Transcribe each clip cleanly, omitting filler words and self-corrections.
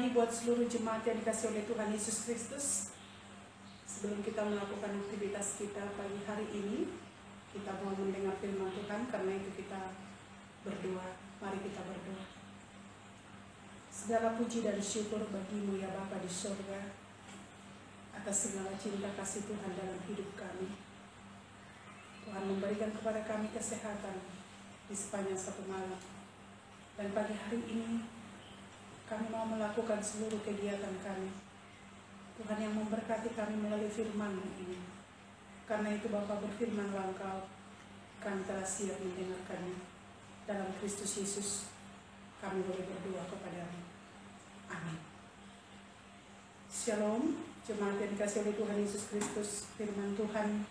pagi buat seluruh jemaat yang dikasih oleh Tuhan Yesus Kristus. Sebelum kita melakukan aktivitas kita pagi hari ini, kita mau mendengar firman Tuhan, karena itu kita berdoa. Mari kita berdoa. Segala puji dan syukur bagimu ya Bapa di surga, atas segala cinta kasih Tuhan dalam hidup kami. Tuhan memberikan kepada kami kesehatan di sepanjang satu malam. Dan pagi hari ini kami mau melakukan seluruh kegiatan kami. Tuhan yang memberkati kami melalui firman ini. Karena itu Bapa berfirmanlah Engkau, kami telah siap mendengarkannya. Dalam Kristus Yesus kami boleh berdoa kepadamu. Amin. Shalom, jemaat yang dikasih oleh Tuhan Yesus Kristus. Firman Tuhan,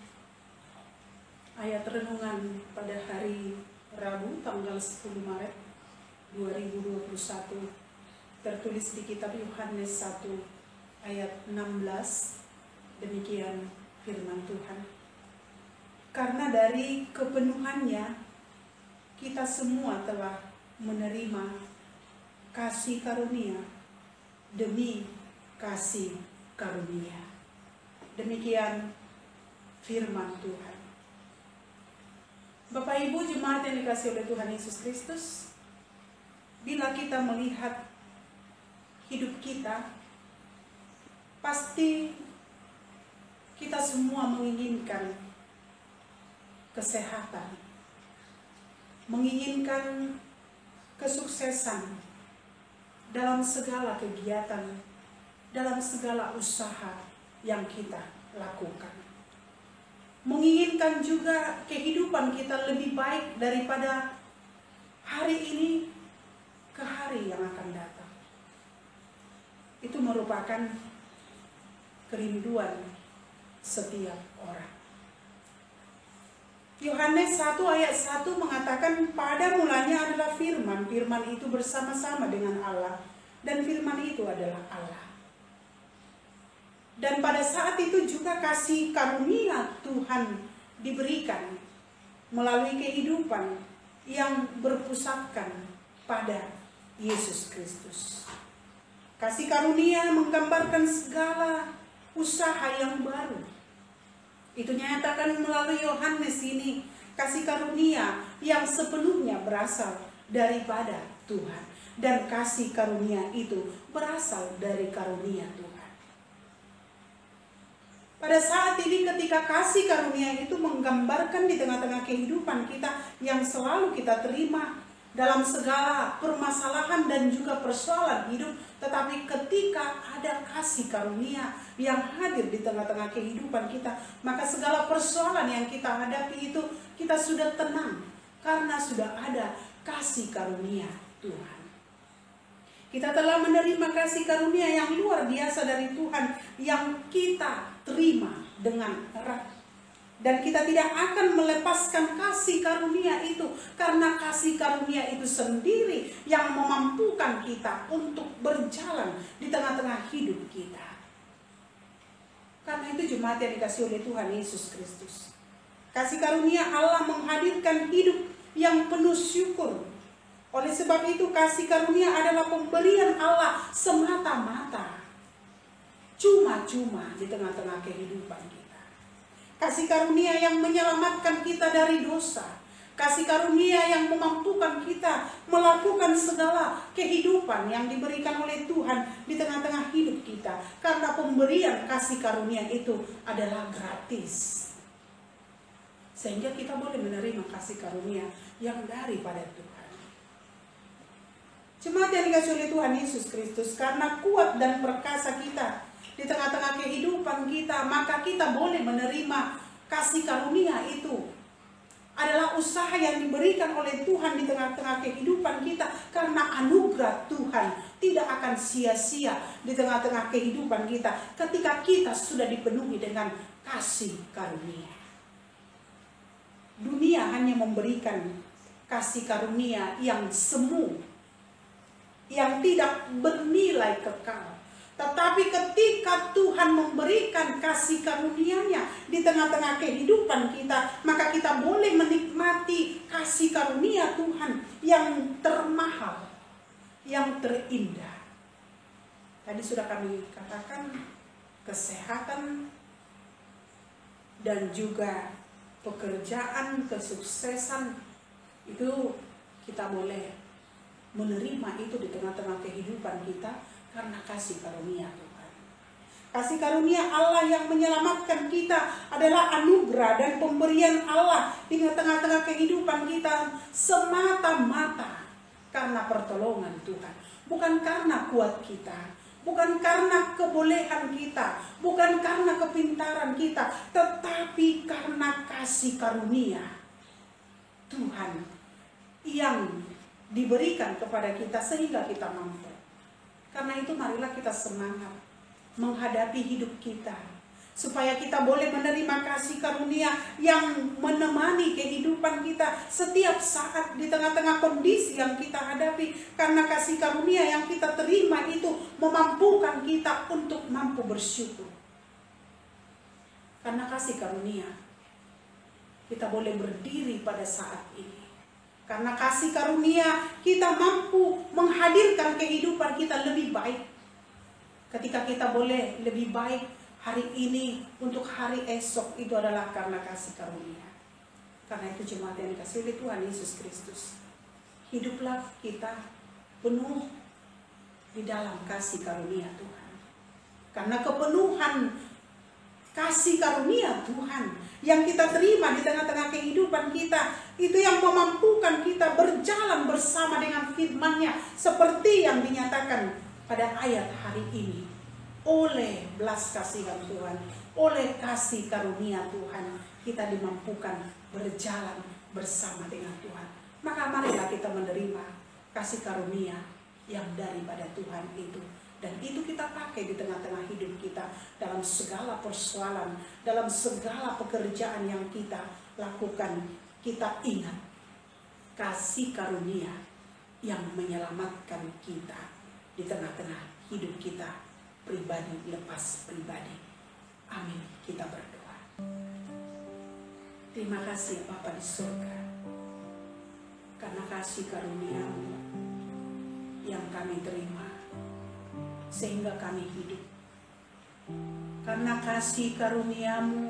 ayat renungan pada hari Rabu tanggal 10 Maret 2021 tertulis di kitab Yohanes 1 ayat 16. Demikian firman Tuhan. Karena dari kepenuhannya kita semua telah menerima kasih karunia demi kasih karunia. Demikian firman Tuhan. Bapak Ibu jemaat yang dikasih oleh Tuhan Yesus Kristus, bila kita melihat hidup kita, pasti kita semua menginginkan kesehatan, menginginkan kesuksesan dalam segala kegiatan, dalam segala usaha yang kita lakukan. Menginginkan juga kehidupan kita lebih baik daripada hari ini ke hari yang akan datang. Itu merupakan kerinduan setiap orang. Yohanes 1 ayat 1 mengatakan, pada mulanya adalah firman, firman itu bersama-sama dengan Allah, dan firman itu adalah Allah. Dan pada saat itu juga kasih karunia Tuhan diberikan melalui kehidupan yang berpusatkan pada Yesus Kristus. Kasih karunia menggambarkan segala usaha yang baru. Itu nyatakan melalui Yohanes ini, kasih karunia yang sepenuhnya berasal daripada Tuhan. Dan kasih karunia itu berasal dari karunia Tuhan. Pada saat ini ketika kasih karunia itu menggambarkan di tengah-tengah kehidupan kita yang selalu kita terima dalam segala permasalahan dan juga persoalan hidup, tetapi ketika ada kasih karunia yang hadir di tengah-tengah kehidupan kita, maka segala persoalan yang kita hadapi itu kita sudah tenang karena sudah ada kasih karunia Tuhan. Kita telah menerima kasih karunia yang luar biasa dari Tuhan yang kita terima dengan erat. Dan kita tidak akan melepaskan kasih karunia itu, karena kasih karunia itu sendiri yang memampukan kita untuk berjalan di tengah-tengah hidup kita. Karena itu jemaat yang dikasih oleh Tuhan Yesus Kristus, kasih karunia Allah menghadirkan hidup yang penuh syukur. Oleh sebab itu kasih karunia adalah pemberian Allah semata-mata, cuma-cuma di tengah-tengah kehidupan kita. Kasih karunia yang menyelamatkan kita dari dosa. Kasih karunia yang memampukan kita melakukan segala kehidupan yang diberikan oleh Tuhan di tengah-tengah hidup kita. Karena pemberian kasih karunia itu adalah gratis. Sehingga kita boleh menerima kasih karunia yang daripada Tuhan. Jemaat yang dikasihi oleh Tuhan Yesus Kristus, karena kuat dan perkasa kita di tengah-tengah kehidupan kita, maka kita boleh menerima kasih karunia itu. Adalah usaha yang diberikan oleh Tuhan di tengah-tengah kehidupan kita, karena anugerah Tuhan tidak akan sia-sia di tengah-tengah kehidupan kita ketika kita sudah dipenuhi dengan kasih karunia. Dunia hanya memberikan kasih karunia yang semu, yang tidak bernilai kekal. Tetapi ketika Tuhan memberikan kasih karunia-Nya di tengah-tengah kehidupan kita, maka kita boleh menikmati kasih karunia Tuhan yang termahal, yang terindah. Tadi sudah kami katakan, kesehatan dan juga pekerjaan, kesuksesan itu kita boleh menerima itu di tengah-tengah kehidupan kita karena kasih karunia Tuhan. Kasih karunia Allah yang menyelamatkan kita adalah anugerah dan pemberian Allah di tengah-tengah kehidupan kita semata-mata karena pertolongan Tuhan. Bukan karena kuat kita, bukan karena kebolehan kita, bukan karena kepintaran kita, tetapi karena kasih karunia Tuhan yang diberikan kepada kita sehingga kita mampu. Karena itu marilah kita semangat menghadapi hidup kita, supaya kita boleh menerima kasih karunia yang menemani kehidupan kita setiap saat di tengah-tengah kondisi yang kita hadapi. Karena kasih karunia yang kita terima itu memampukan kita untuk mampu bersyukur. Karena kasih karunia kita boleh berdiri pada saat ini. Karena kasih karunia kita mampu menghadirkan kehidupan kita lebih baik. Ketika kita boleh lebih baik hari ini untuk hari esok, itu adalah karena kasih karunia. Karena itu jemaat yang dikasihi oleh Tuhan Yesus Kristus, hiduplah kita penuh di dalam kasih karunia Tuhan. Karena kepenuhan kasih karunia Tuhan yang kita terima di tengah-tengah kehidupan kita, itu yang memampukan kita berjalan bersama dengan firman-Nya seperti yang dinyatakan pada ayat hari ini. Oleh belas kasihan Tuhan, oleh kasih karunia Tuhan, kita dimampukan berjalan bersama dengan Tuhan. Maka marilah kita menerima kasih karunia yang daripada Tuhan itu. Dan itu kita pakai di tengah-tengah hidup kita, dalam segala persoalan, dalam segala pekerjaan yang kita lakukan. Kita ingat kasih karunia yang menyelamatkan kita di tengah-tengah hidup kita, pribadi lepas pribadi. Amin. Kita berdoa. Terima kasih Bapa di surga, karena kasih karunia-Mu yang kami terima sehingga kami hidup. Karena kasih karunia-Mu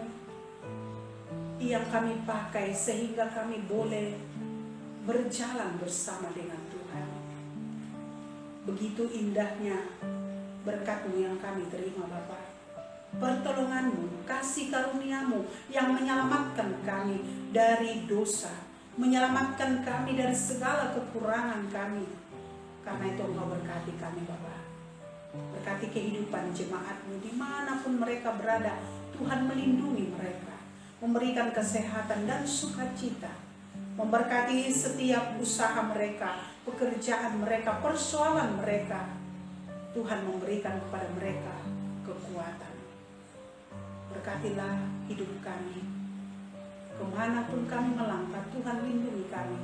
yang kami pakai sehingga kami boleh berjalan bersama dengan Tuhan. Begitu indahnya berkat-Mu yang kami terima Bapa. Pertolongan-Mu, kasih karunia-Mu yang menyelamatkan kami dari dosa, menyelamatkan kami dari segala kekurangan kami. Karena itu Engkau berkati kami Bapa. Berkati kehidupan jemaat-Mu dimanapun mereka berada. Tuhan melindungi mereka, memberikan kesehatan dan sukacita, memberkati setiap usaha mereka, pekerjaan mereka, persoalan mereka. Tuhan memberikan kepada mereka kekuatan. Berkatilah hidup kami, kemanapun kami melangkah. Tuhan lindungi kami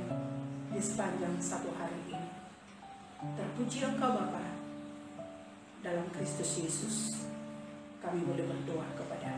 di sepanjang satu hari ini. Terpuji Engkau Bapa. Dalam Kristus Yesus kami boleh berdoa kepada